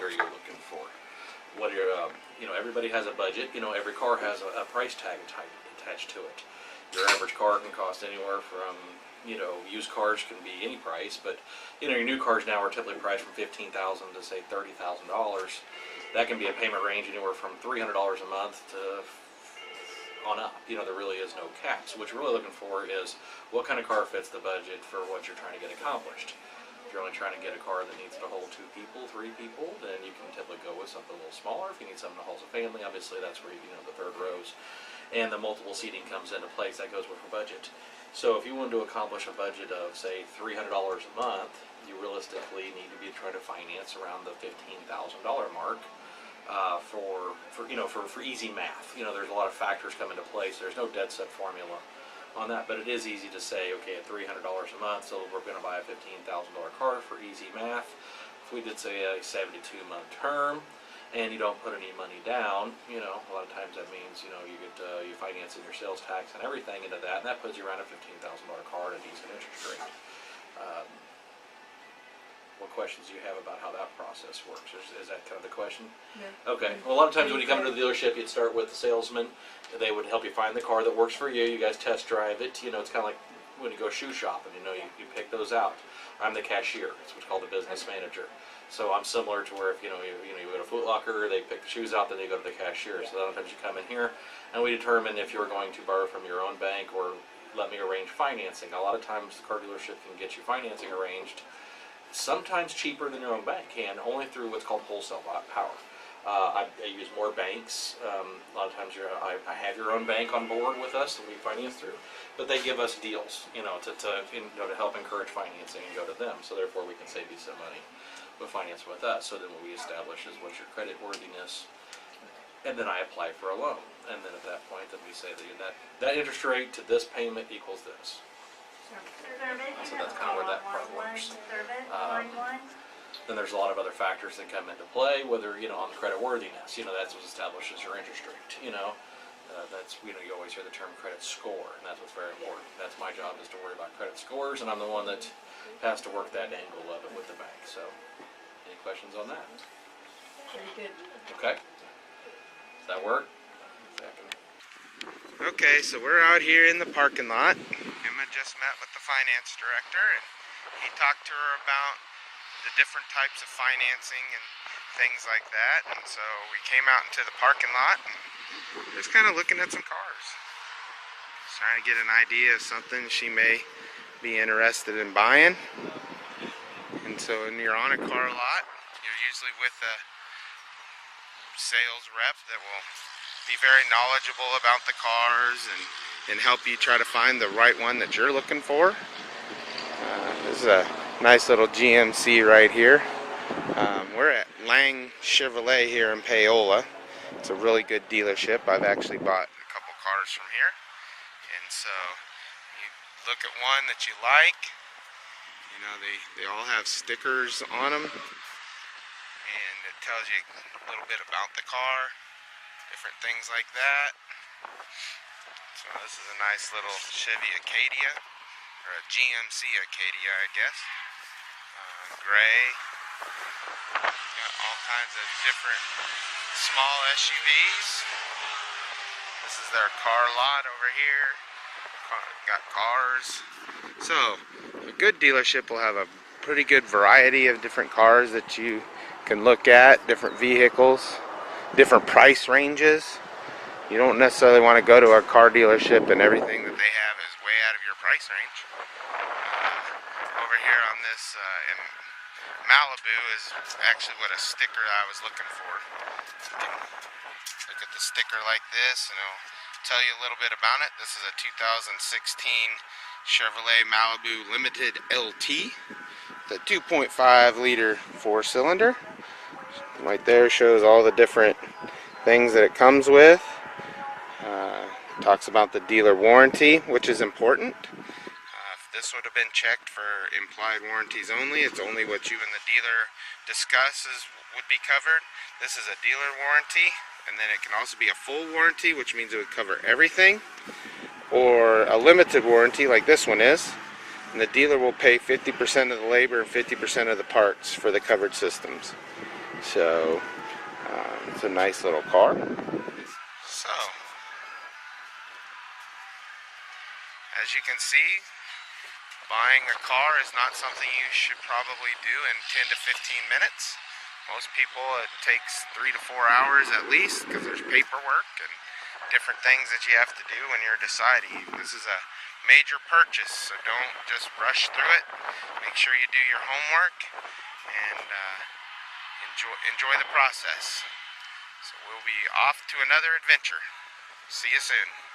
are you looking for? What are everybody has a budget. Every car has a price tag attached to it. Your average car can cost anywhere from, used cars can be any price, but your new cars now are typically priced from $15,000 to say $30,000. That can be a payment range anywhere from $300 a month to on up. There really is no cap. So what you're really looking for is what kind of car fits the budget for what you're trying to get accomplished. If you're only trying to get a car that needs to hold 2 people, 3 people, then you can typically go with something a little smaller. If you need something that holds a family, obviously that's where the third rows and the multiple seating comes into place. That goes with your budget. So if you want to accomplish a budget of say $300 a month, you realistically need to be trying to finance around the $15,000 mark for easy math. There's a lot of factors come into place. There's no dead set formula on that, but it is easy to say, okay, at $300 a month, so we're going to buy a $15,000 car for easy math. If we did say a 72-month term, and you don't put any money down, a lot of times that means you get you financing your sales tax and everything into that, and that puts you around a $15,000 car at a decent interest rate. What questions do you have about how that process works? Is that kind of the question? Yeah. Okay. Well, a lot of times when you come into the dealership, you'd start with the salesman. They would help you find the car that works for you. You guys test drive it. It's kind of like when you go shoe shopping. You pick those out. I'm the cashier. It's what's called the business manager. So I'm similar to where if you go to Foot Locker, they pick the shoes out, then they go to the cashier. So a lot of times you come in here, and we determine if you're going to borrow from your own bank or let me arrange financing. A lot of times the car dealership can get you financing arranged, sometimes cheaper than your own bank can, only through what's called wholesale power. I use more banks. A lot of times I have your own bank on board with us that we finance through, but they give us deals, to help encourage financing and go to them. So therefore we can save you some money with finance with us. So then what we establish is what's your credit worthiness, and then I apply for a loan. And then at that point, then we say that interest rate to this payment equals this. So that's kind of where that part works. Then there's a lot of other factors that come into play, whether, on the credit worthiness, that's what establishes your interest rate, that's, you always hear the term credit score, and that's what's very important. That's my job, is to worry about credit scores, and I'm the one that has to work that angle of it with the bank. So, any questions on that? Very good. Okay. Does that work? Okay, so we're out here in the parking lot. Emma just met with the finance director, and he talked to her about the different types of financing and things like that. And so we came out into the parking lot and just kind of looking at some cars, just trying to get an idea of something she may be interested in buying. And so when you're on a car lot, you're usually with a sales rep that will be very knowledgeable about the cars and help you try to find the right one that you're looking for. This is a nice little GMC right here. We're at Lang Chevrolet here in Paola. It's a really good dealership. I've actually bought a couple cars from here. And so you look at one that you like. They all have stickers on them, and it tells you a little bit about the car, different things like that. So this is a nice little Chevy Acadia, or a GMC Acadia, I guess. Gray. Got all kinds of different small SUVs. This is their car lot over here. Got cars. So a good dealership will have a pretty good variety of different cars that you can look at, different vehicles, different price ranges. You don't necessarily want to go to a car dealership and everything that they have is way out of your price range. Over here on this in Malibu is actually what a sticker I was looking for. You can look at the sticker like this and it'll tell you a little bit about it. This is a 2016 Chevrolet Malibu Limited LT. The 2.5 liter 4-cylinder. Right there shows all the different things that it comes with. Talks about the dealer warranty, which is important. If this would have been checked for implied warranties only, it's only what you and the dealer discusses would be covered. This is a dealer warranty, and then it can also be a full warranty, which means it would cover everything, or a limited warranty like this one is, and the dealer will pay 50% of the labor and 50% of the parts for the covered systems. So it's a nice little car. So as you can see, buying a car is not something you should probably do in 10 to 15 minutes. Most people, it takes 3 to 4 hours at least, because there's paperwork and different things that you have to do when you're deciding. This is a major purchase, so don't just rush through it. Make sure you do your homework and enjoy the process. So we'll be off to another adventure. See you soon.